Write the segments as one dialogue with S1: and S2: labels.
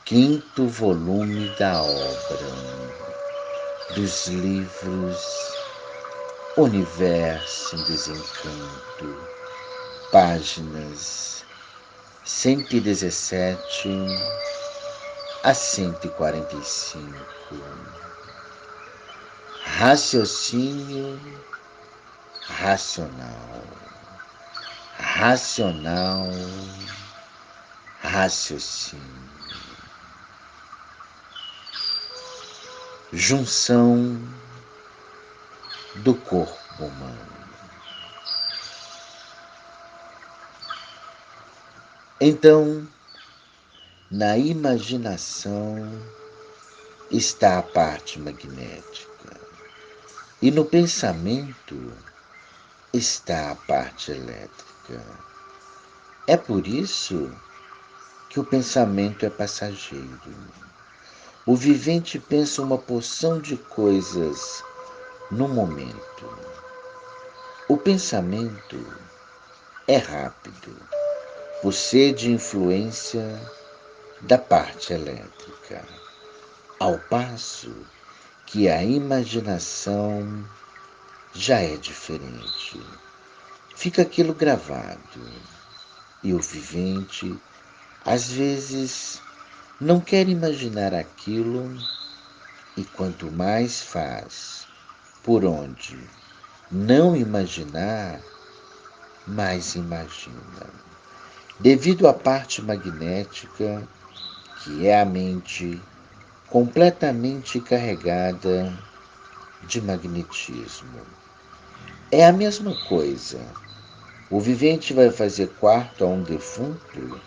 S1: quinto volume da obra dos livros Universo em Desencanto, páginas 117 a 145. Raciocínio racional, racional, raciocínio. Junção do corpo humano. Então, na imaginação está a parte magnética e no pensamento está a parte elétrica. É por isso que o pensamento é passageiro. O vivente pensa uma porção de coisas no momento. O pensamento é rápido, por ser de influência da parte elétrica, ao passo que a imaginação já é diferente. Fica aquilo gravado e o vivente, às vezes, não quer imaginar aquilo e quanto mais faz por onde não imaginar, mais imagina. Devido à parte magnética, que é a mente completamente carregada de magnetismo. É a mesma coisa. O vivente vai fazer quarto a um defunto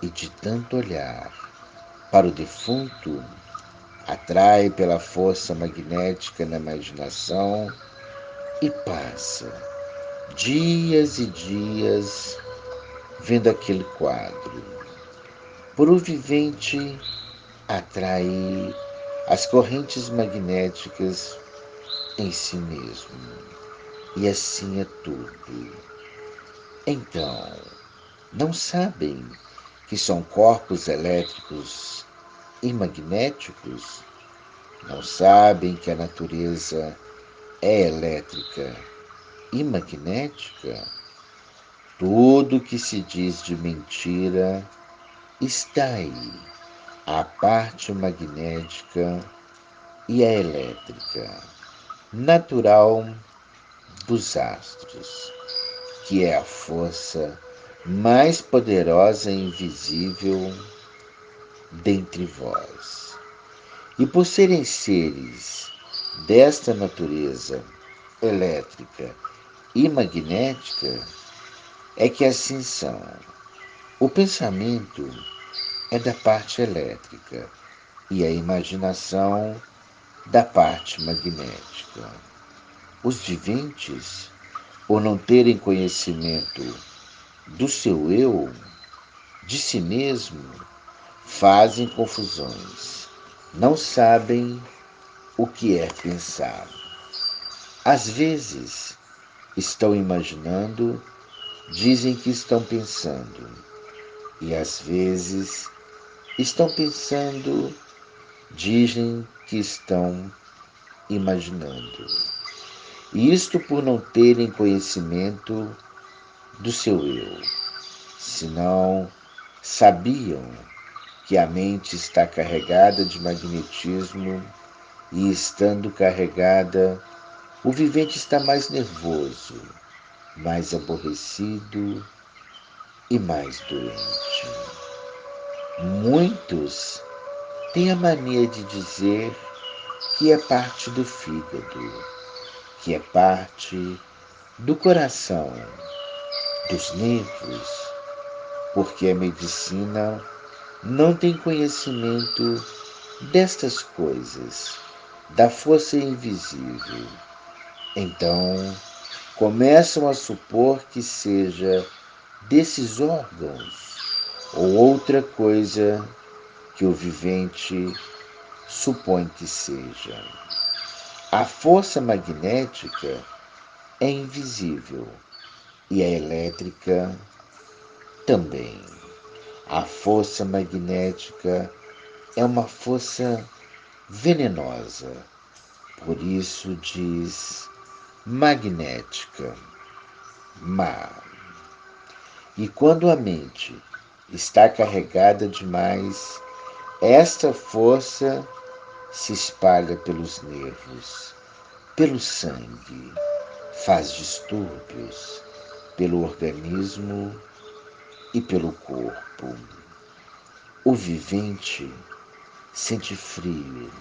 S1: e, de tanto olhar para o defunto, atrai pela força magnética na imaginação e passa dias e dias vendo aquele quadro. Por o vivente atrair as correntes magnéticas em si mesmo. E assim é tudo. Então, não sabem que são corpos elétricos e magnéticos? Não sabem que a natureza é elétrica e magnética? Tudo que se diz de mentira está aí. A parte magnética e a elétrica, natural dos astros, que é a força mais poderosa e invisível dentre vós. E por serem seres desta natureza elétrica e magnética, é que assim são. O pensamento é da parte elétrica e a imaginação da parte magnética. Os viventes, por não terem conhecimento do seu eu, de si mesmo, fazem confusões. Não sabem o que é pensar. Às vezes, estão imaginando, dizem que estão pensando. E às vezes, estão pensando, dizem que estão imaginando. E isto por não terem conhecimento do seu eu. Senão, sabiam que a mente está carregada de magnetismo e, estando carregada, o vivente está mais nervoso, mais aborrecido e mais doente. Muitos têm a mania de dizer que é parte do fígado, que é parte do coração, dos nervos, porque a medicina não tem conhecimento destas coisas, da força invisível. Então, começam a supor que seja desses órgãos ou outra coisa que o vivente supõe que seja. A força magnética é invisível e a elétrica também. A força magnética é uma força venenosa, por isso diz magnética, má. E quando a mente está carregada demais, esta força se espalha pelos nervos, pelo sangue, faz distúrbios pelo organismo e pelo corpo. O vivente sente frio,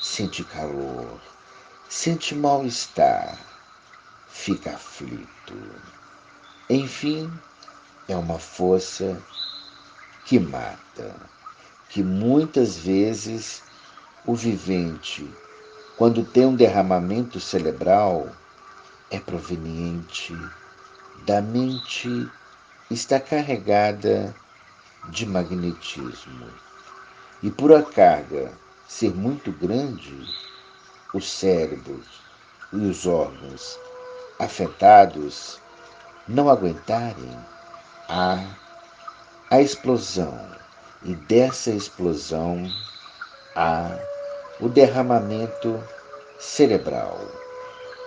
S1: sente calor, sente mal-estar, fica aflito. Enfim, é uma força que mata, que muitas vezes o vivente, quando tem um derramamento cerebral, é proveniente da mente está carregada de magnetismo. E por a carga ser muito grande, os cérebros e os órgãos afetados não aguentarem a, a explosão. E dessa explosão há o derramamento cerebral,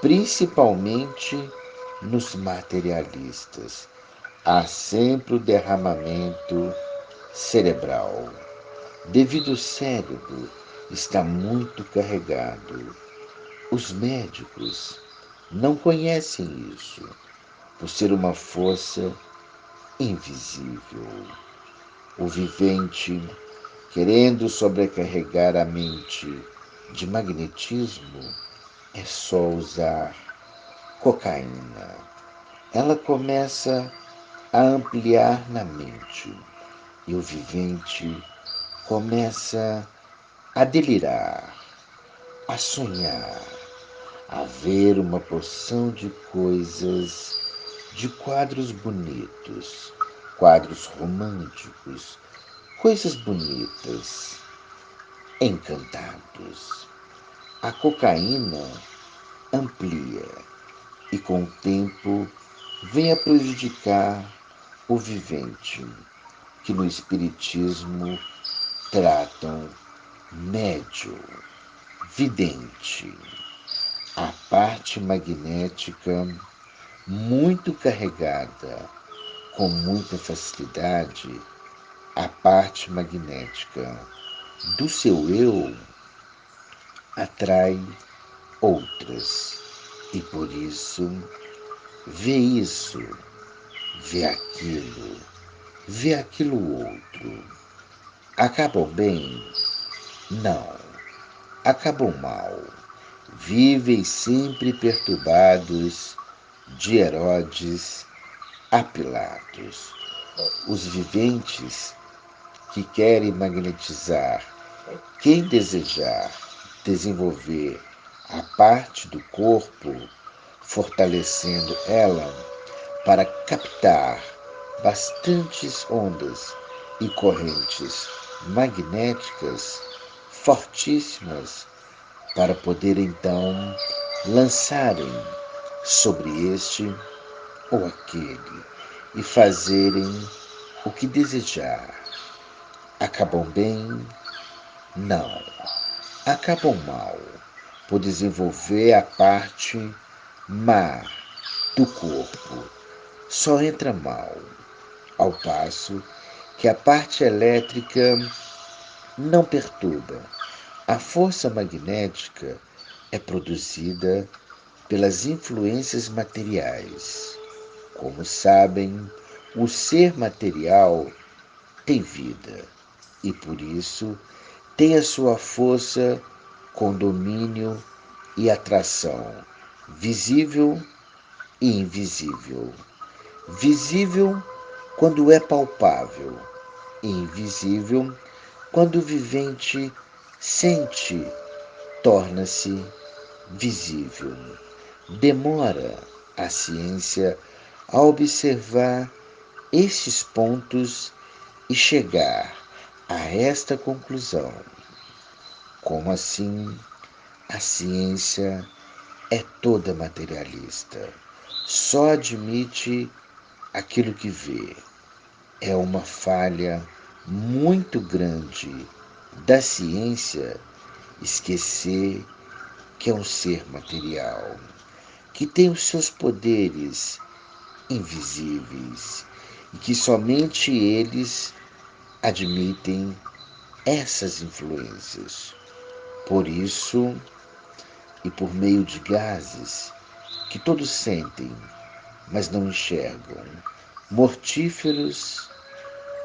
S1: principalmente nos materialistas. Há sempre o derramamento cerebral, devido ao cérebro estar muito carregado. Os médicos não conhecem isso, por ser uma força invisível. O vivente, querendo sobrecarregar a mente de magnetismo, é só usar cocaína. Ela começa a ampliar na mente e o vivente começa a delirar, a sonhar, a ver uma porção de coisas, de quadros bonitos, quadros românticos, coisas bonitas, encantados. A cocaína amplia e com o tempo vem a prejudicar o vivente, que no espiritismo tratam médium, vidente, a parte magnética muito carregada, com muita facilidade, a parte magnética do seu eu atrai outras e por isso, vê aquilo, vê aquilo outro. Acabam bem? Não. Acabam mal. Vivem sempre perturbados de Herodes a Pilatos. Os viventes que querem magnetizar, quem desejar desenvolver a parte do corpo, fortalecendo ela para captar bastantes ondas e correntes magnéticas fortíssimas para poder então lançarem sobre este ou aquele e fazerem o que desejar. Acabam bem? Não. Acabam mal, por desenvolver a parte má do corpo. Só entra mal, ao passo que a parte elétrica não perturba. A força magnética é produzida pelas influências materiais. Como sabem, o ser material tem vida e por isso tem a sua força com domínio e atração, visível e invisível. Visível quando é palpável, e invisível quando o vivente sente, torna-se visível. Demora a ciência a observar estes pontos e chegar a esta conclusão. Como assim? A ciência é toda materialista. Só admite aquilo que vê. É uma falha muito grande da ciência esquecer que é um ser material, que tem os seus poderes invisíveis e que somente eles admitem essas influências. Por isso, e por meio de gases que todos sentem, mas não enxergam, mortíferos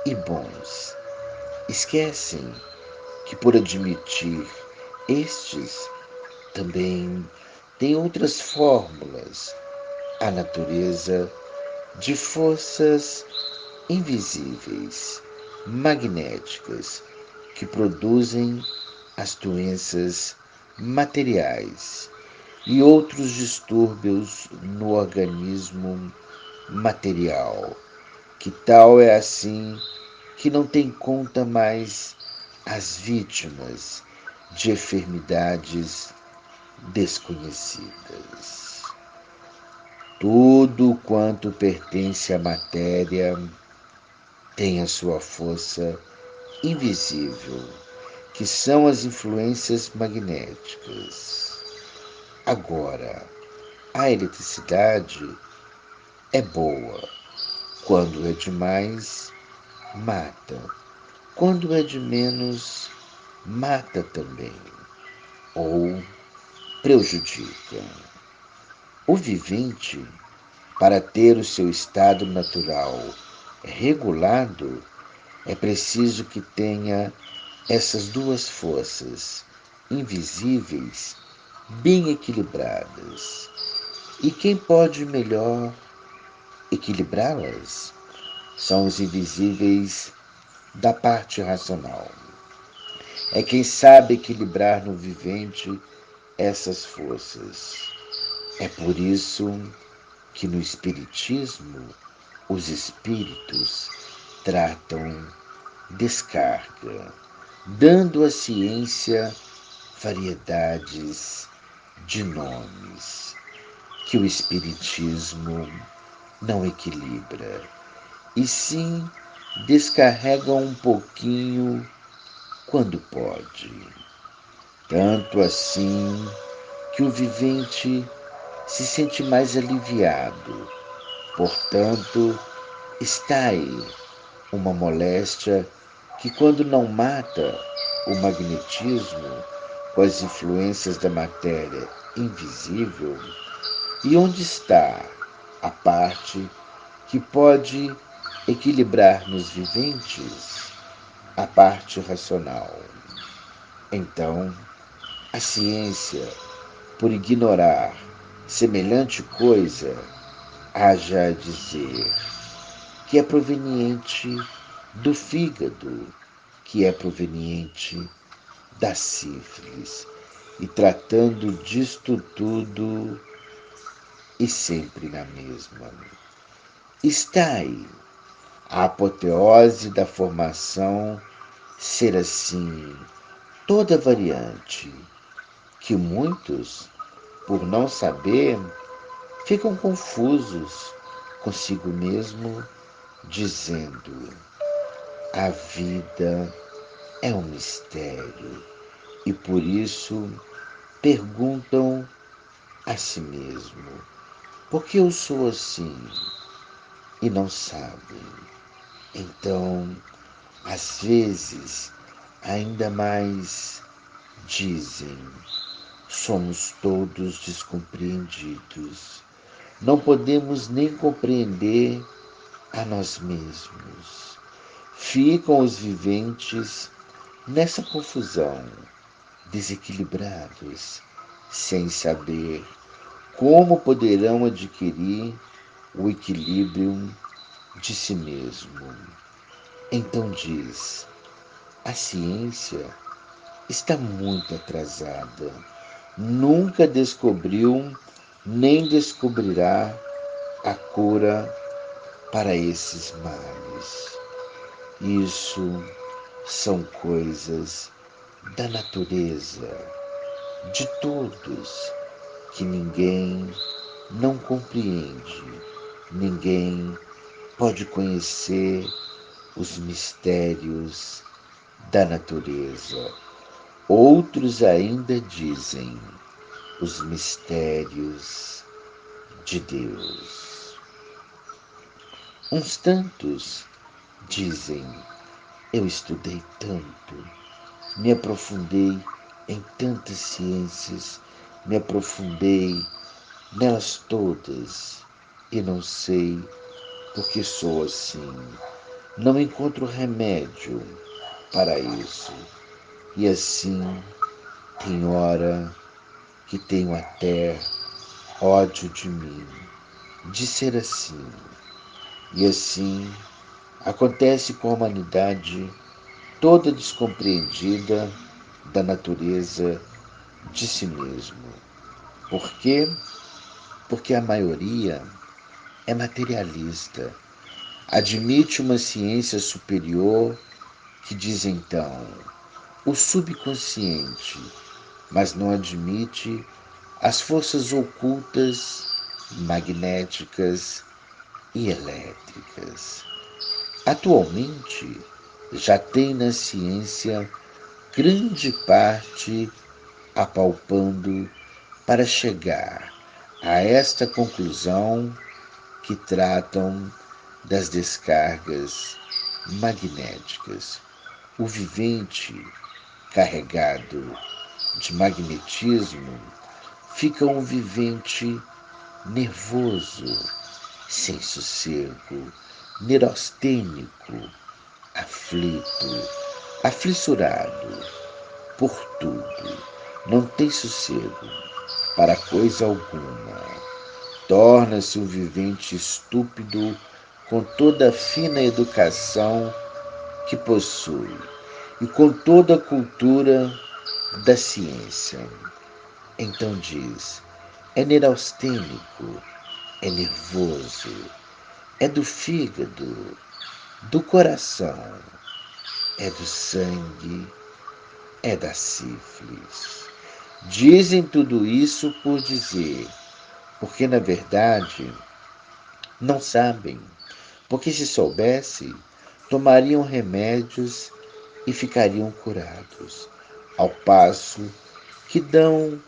S1: e bons, esquecem que por admitir estes também tem outras fórmulas, a natureza de forças invisíveis, magnéticas, que produzem as doenças materiais e outros distúrbios no organismo material. Que tal é assim que não tem conta mais as vítimas de enfermidades desconhecidas. Tudo quanto pertence à matéria tem a sua força invisível, que são as influências magnéticas. Agora, a eletricidade é boa. Quando é demais, mata. Quando é de menos, mata também, ou prejudica. O vivente, para ter o seu estado natural regulado, é preciso que tenha essas duas forças invisíveis bem equilibradas. E quem pode melhor equilibrá-las? São os invisíveis da parte racional. É quem sabe equilibrar no vivente essas forças. É por isso que no Espiritismo os espíritos tratam descarga, dando à ciência variedades de nomes que o Espiritismo não equilibra, e sim descarrega um pouquinho quando pode. Tanto assim que o vivente se sente mais aliviado. Portanto, está aí uma moléstia que, quando não mata o magnetismo com as influências da matéria invisível, e onde está a parte que pode equilibrar nos viventes a parte racional? Então, a ciência, por ignorar semelhante coisa, haja a dizer que é proveniente do fígado, que é proveniente da sífilis, e tratando disto tudo e sempre na mesma. Está aí a apoteose da formação ser assim toda variante, que muitos, por não saber, ficam confusos consigo mesmo, dizendo: a vida é um mistério, e por isso perguntam a si mesmo: por que eu sou assim? E não sabem. Então, às vezes, ainda mais dizem: somos todos descompreendidos. Não podemos nem compreender a nós mesmos. Ficam os viventes nessa confusão, desequilibrados, sem saber como poderão adquirir o equilíbrio de si mesmo. Então diz: a ciência está muito atrasada. Nunca descobriu nem descobrirá a cura para esses males. Isso são coisas da natureza, de todos, que ninguém não compreende, ninguém pode conhecer os mistérios da natureza. Outros ainda dizem os mistérios de Deus. Uns tantos dizem: eu estudei tanto, me aprofundei em tantas ciências, me aprofundei nelas todas e não sei por que sou assim. Não encontro remédio para isso. E assim, tem hora que tenho até ódio de mim, de ser assim. E assim acontece com a humanidade toda descompreendida da natureza de si mesmo. Por quê? Porque a maioria é materialista, admite uma ciência superior que diz então o subconsciente, mas não admite as forças ocultas, magnéticas e elétricas. Atualmente, já tem na ciência grande parte apalpando para chegar a esta conclusão que tratam das descargas magnéticas. O vivente carregado de magnetismo fica um vivente nervoso, sem sossego, neurastênico, aflito, aflissurado por tudo. Não tem sossego para coisa alguma. Torna-se um vivente estúpido com toda a fina educação que possui e com toda a cultura da ciência. Então diz: é neurastênico, é nervoso, é do fígado, do coração, é do sangue, é da sífilis. Dizem tudo isso por dizer, porque na verdade não sabem, porque se soubessem, tomariam remédios e ficariam curados, ao passo que dão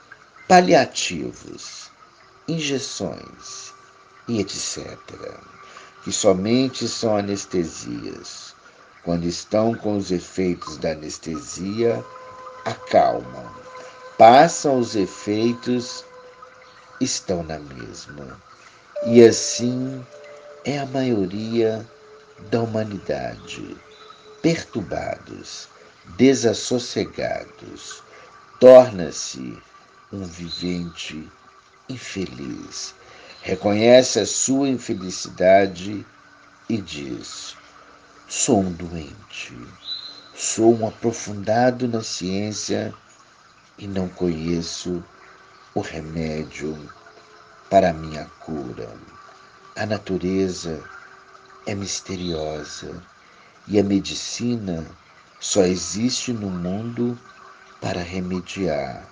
S1: paliativos, injeções e etc., que somente são anestesias. Quando estão com os efeitos da anestesia, acalmam. Passam os efeitos, estão na mesma. E assim é a maioria da humanidade, perturbados, desassossegados, torna-se um vivente infeliz. Reconhece a sua infelicidade e diz: sou um doente, sou um aprofundado na ciência e não conheço o remédio para a minha cura. A natureza é misteriosa e a medicina só existe no mundo para remediar,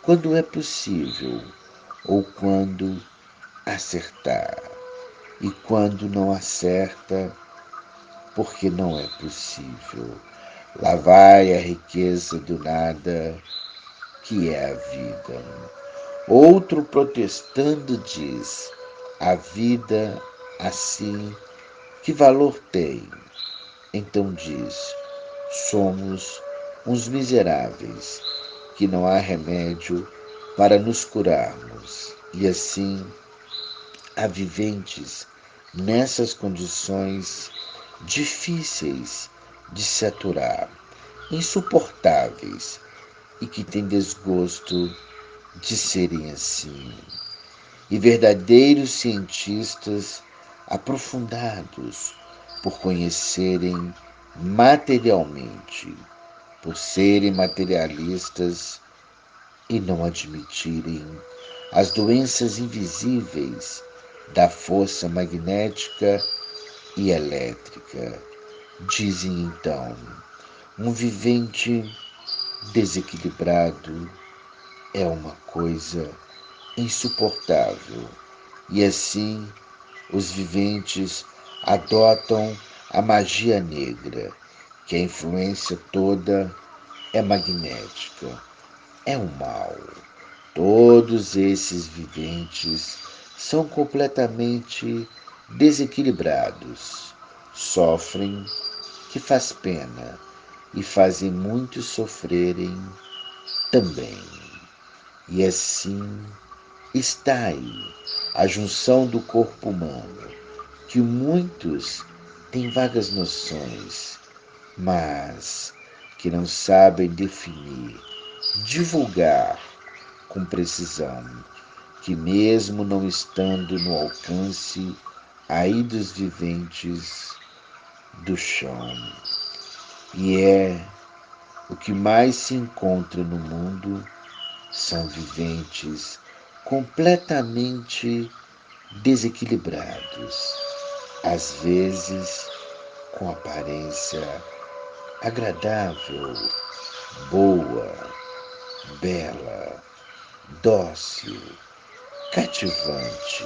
S1: quando é possível ou quando acertar, e quando não acerta, porque não é possível. Lá vai a riqueza do nada, que é a vida. Outro protestando diz: a vida assim, que valor tem? Então diz: somos uns miseráveis, que não há remédio para nos curarmos. E assim, há viventes nessas condições difíceis de se aturar, insuportáveis, e que têm desgosto de serem assim. E verdadeiros cientistas aprofundados por conhecerem materialmente, por serem materialistas e não admitirem as doenças invisíveis da força magnética e elétrica. Dizem então: um vivente desequilibrado é uma coisa insuportável. E assim os viventes adotam a magia negra, que a influência toda é magnética, é o mal. Todos esses viventes são completamente desequilibrados, sofrem, que faz pena, e fazem muitos sofrerem também. E assim está aí a junção do corpo humano, que muitos têm vagas noções, mas que não sabem definir, divulgar com precisão, que mesmo não estando no alcance aí dos viventes do chão, e é o que mais se encontra no mundo, são viventes completamente desequilibrados, às vezes com aparência agradável, boa, bela, dócil, cativante,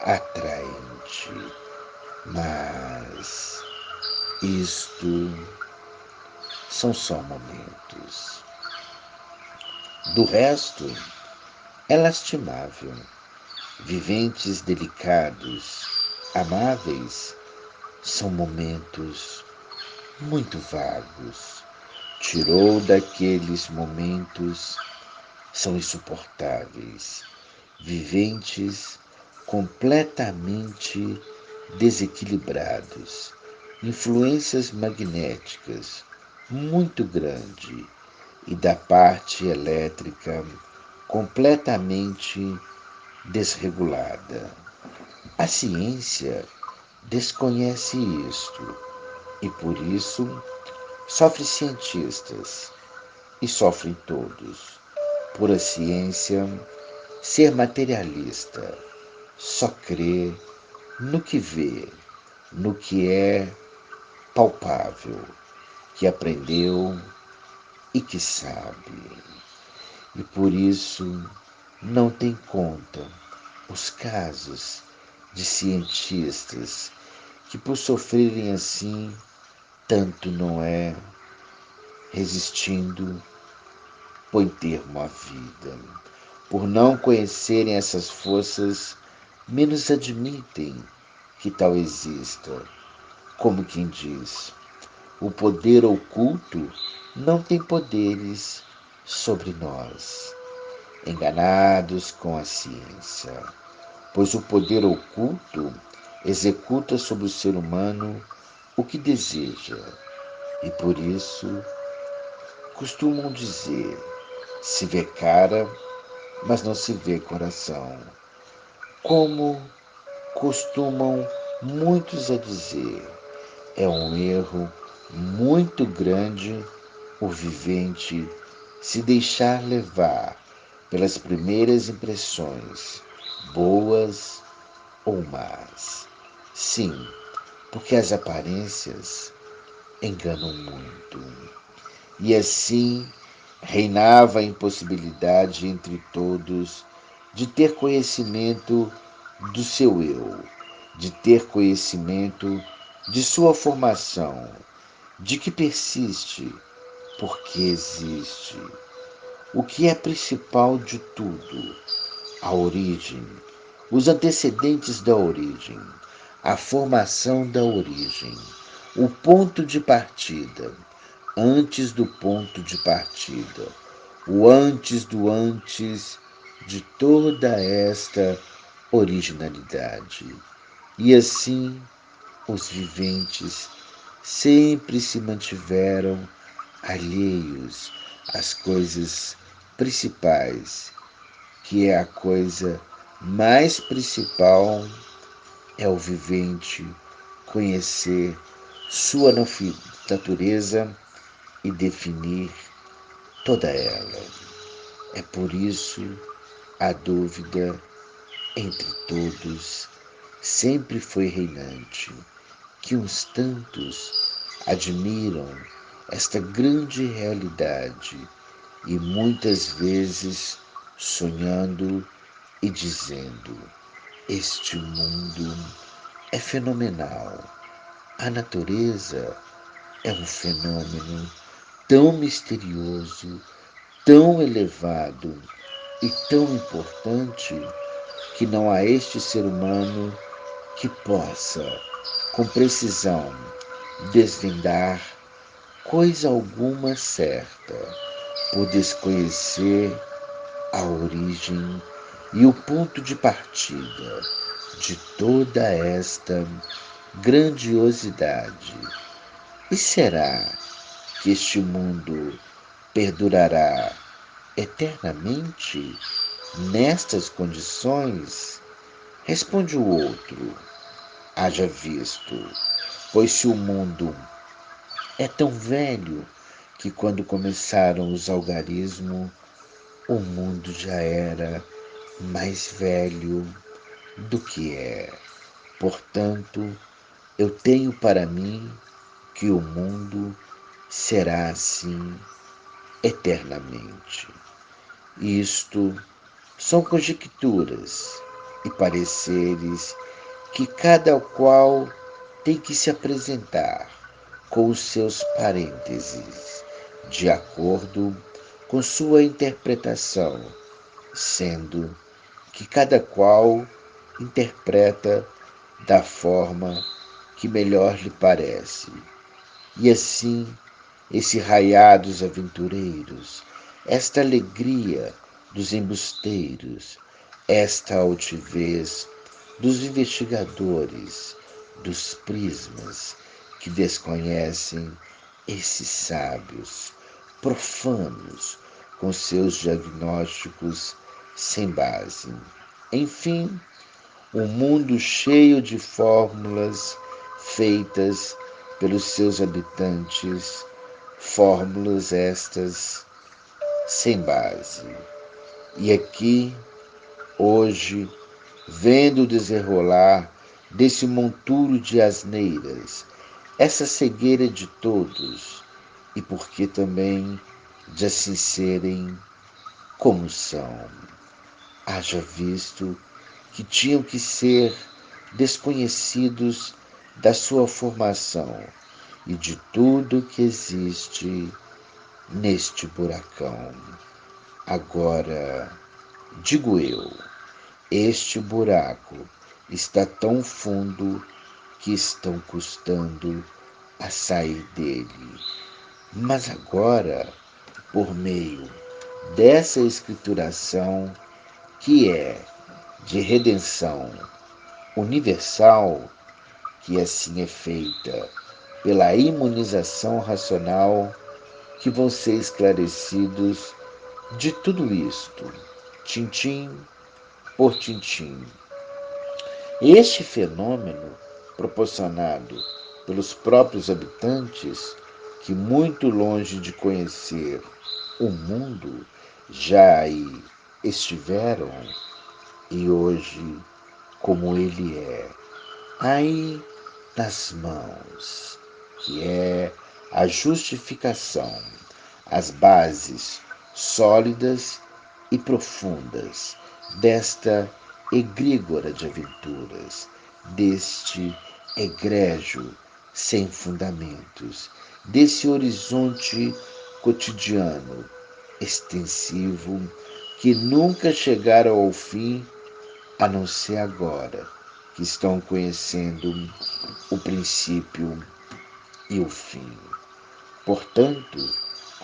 S1: atraente, mas isto são só momentos. Do resto, é lastimável. Viventes delicados, amáveis, são momentos muito vagos. Tirou daqueles momentos, são insuportáveis. Viventes completamente desequilibrados, influências magnéticas muito grande e da parte elétrica completamente desregulada. A ciência desconhece isto e por isso sofre cientistas e sofrem todos. Por a ciência ser materialista, só crê no que vê, no que é palpável, que aprendeu e que sabe. E por isso não tem conta os casos de cientistas que, por sofrerem assim, tanto não é resistindo, põe termo à vida. Por não conhecerem essas forças, menos admitem que tal exista. Como quem diz, o poder oculto não tem poderes sobre nós, enganados com a ciência, pois o poder oculto executa sobre o ser humano o que deseja, e por isso costumam dizer: se vê cara, mas não se vê coração. Como costumam muitos a dizer, é um erro muito grande o vivente se deixar levar pelas primeiras impressões, boas ou más. Sim, porque as aparências enganam muito. E assim reinava a impossibilidade entre todos de ter conhecimento do seu eu, de ter conhecimento de sua formação, de que persiste, porque existe. O que é principal de tudo, a origem, os antecedentes da origem, a formação da origem, o ponto de partida, antes do ponto de partida, o antes do antes de toda esta originalidade. E assim, os viventes sempre se mantiveram alheios às coisas principais, que é a coisa mais principal, é o vivente conhecer sua natureza e definir toda ela. É por isso a dúvida entre todos sempre foi reinante, que uns tantos admiram esta grande realidade e muitas vezes sonhando e dizendo: este mundo é fenomenal, a natureza é um fenômeno tão misterioso, tão elevado e tão importante que não há este ser humano que possa, com precisão, desvendar coisa alguma certa, por desconhecer a origem e o ponto de partida de toda esta grandiosidade. E será que este mundo perdurará eternamente nestas condições? Responde o outro: haja visto, pois se o mundo é tão velho que quando começaram os algarismos, o mundo já era mais velho do que é. Portanto, eu tenho para mim que o mundo será assim eternamente. Isto são conjecturas e pareceres que cada qual tem que se apresentar com os seus parênteses, de acordo com sua interpretação, sendo que cada qual interpreta da forma que melhor lhe parece. E assim, esse raiar dos aventureiros, esta alegria dos embusteiros, esta altivez dos investigadores, dos prismas que desconhecem esses sábios, profanos, com seus diagnósticos sem base. Enfim, um mundo cheio de fórmulas feitas pelos seus habitantes, fórmulas estas sem base. E aqui, hoje, vendo o desenrolar desse monturo de asneiras, essa cegueira de todos, e porque também de assim serem como são. Haja visto que tinham que ser desconhecidos da sua formação e de tudo que existe neste buracão. Agora, digo eu, este buraco está tão fundo que estão custando a sair dele. Mas agora, por meio dessa escrituração, que é de redenção universal, que assim é feita pela imunização racional, que vão ser esclarecidos de tudo isto, tintim por tintim. Este fenômeno, proporcionado pelos próprios habitantes, que muito longe de conhecer o mundo, já aí estiveram, e hoje, como ele é, aí nas mãos, que é a justificação, as bases sólidas e profundas desta egrígora de aventuras, deste egrégio sem fundamentos, desse horizonte cotidiano extensivo que nunca chegaram ao fim, a não ser agora, que estão conhecendo o princípio e o fim. Portanto,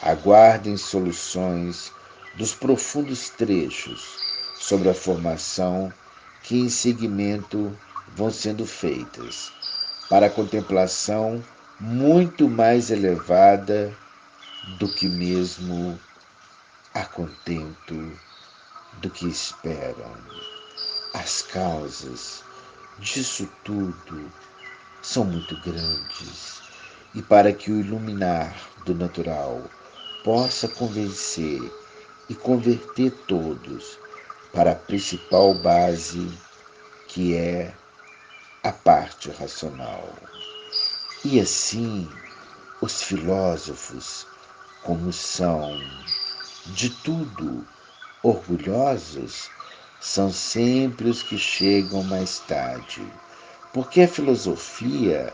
S1: aguardem soluções dos profundos trechos sobre a formação que em seguimento vão sendo feitas, para a contemplação muito mais elevada do que mesmo a contento do que esperam. As causas disso tudo são muito grandes, e para que o iluminar do natural possa convencer e converter todos para a principal base, que é a parte racional. E assim, os filósofos, como são de tudo orgulhosos, são sempre os que chegam mais tarde, porque a filosofia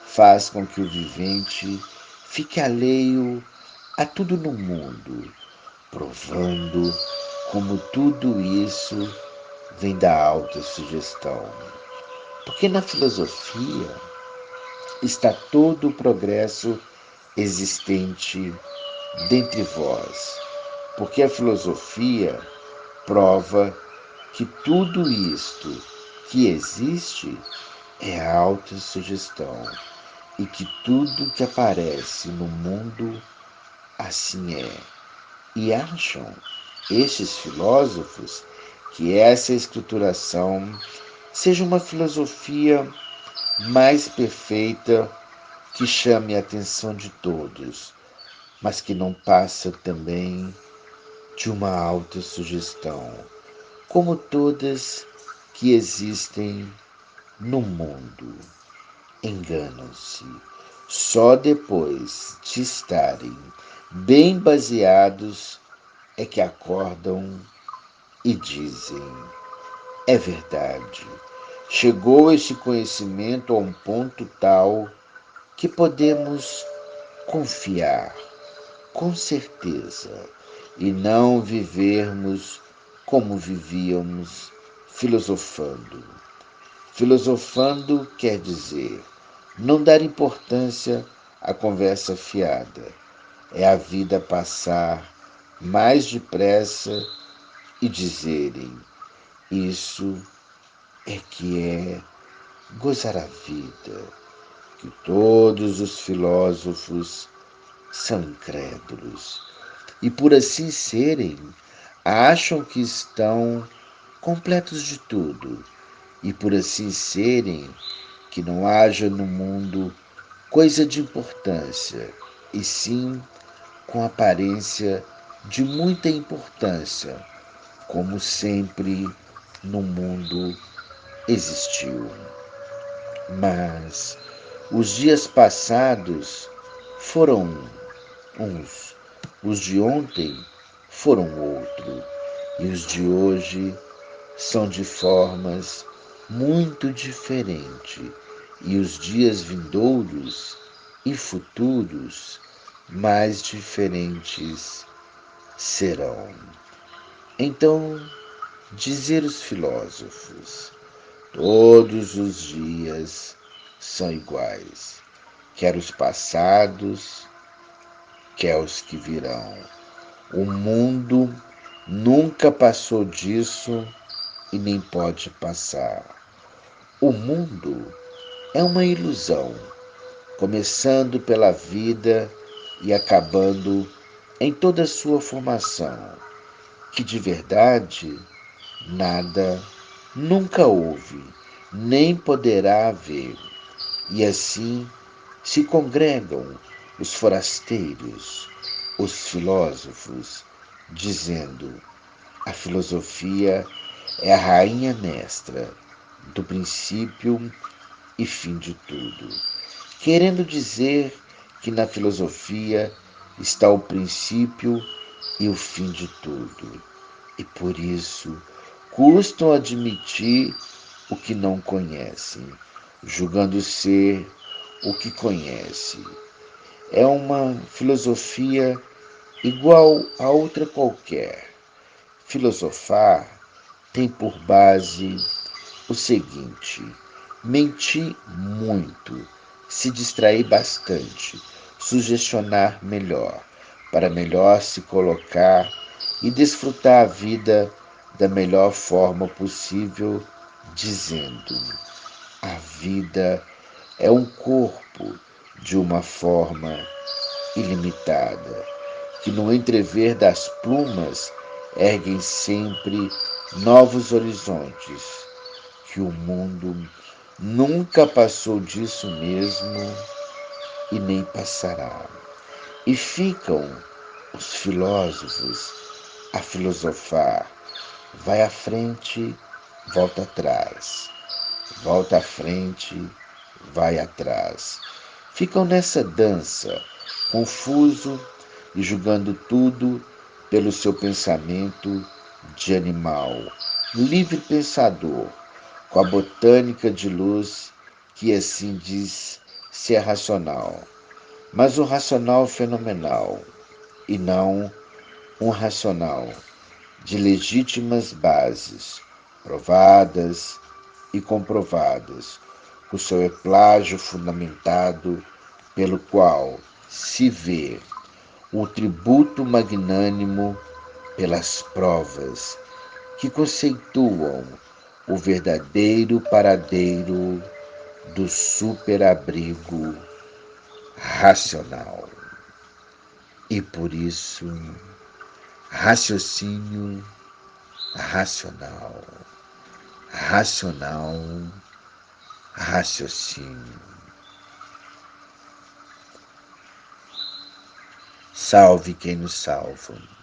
S1: faz com que o vivente fique alheio a tudo no mundo, provando como tudo isso vem da autossugestão. Porque na filosofia está todo o progresso existente dentre vós. Porque a filosofia prova que tudo isto que existe é a autossugestão e que tudo que aparece no mundo assim é. E acham estes filósofos que essa escrituração seja uma filosofia mais perfeita que chame a atenção de todos, mas que não passa também de uma autossugestão, como todas que existem no mundo. Enganam-se. Só depois de estarem bem baseados é que acordam e dizem: é verdade. Chegou este conhecimento a um ponto tal que podemos confiar com certeza e não vivermos como vivíamos filosofando. Filosofando quer dizer não dar importância à conversa fiada. É a vida passar mais depressa e dizerem: isso é que é gozar a vida, que todos os filósofos são incrédulos e, por assim serem, acham que estão completos de tudo e, por assim serem, que não haja no mundo coisa de importância, e sim com aparência de muita importância, como sempre no mundo existiu. Mas os dias passados foram uns, os de ontem foram outro, e os de hoje são de formas muito diferentes, e os dias vindouros e futuros mais diferentes serão. Então, dizer os filósofos, todos os dias são iguais, quer os passados, quer os que virão. O mundo nunca passou disso e nem pode passar. O mundo é uma ilusão, começando pela vida e acabando em toda a sua formação, que de verdade nada nunca houve, nem poderá haver. E assim se congregam os forasteiros, os filósofos, dizendo: a filosofia é a rainha mestra do princípio e fim de tudo, querendo dizer que na filosofia está o princípio e o fim de tudo, e por isso custam admitir o que não conhecem, julgando ser o que conhece. É uma filosofia igual a outra qualquer. Filosofar tem por base o seguinte: mentir muito, se distrair bastante, sugestionar melhor, para melhor se colocar e desfrutar a vida da melhor forma possível, dizendo: a vida é um corpo de uma forma ilimitada, que no entrever das plumas erguem sempre novos horizontes, que o mundo nunca passou disso mesmo e nem passará. E ficam os filósofos a filosofar, vai à frente, volta atrás, volta à frente, vai atrás. Ficam nessa dança, confuso e julgando tudo pelo seu pensamento de animal, livre pensador, com a botânica de luz que assim diz ser racional. mas um racional fenomenal, e não um racional de legítimas bases, provadas e comprovadas, o seu é plágio fundamentado pelo qual se vê o tributo magnânimo pelas provas que conceituam o verdadeiro paradeiro do superabrigo racional. E por isso, raciocínio racional, racional, raciocínio. Salve quem nos salva.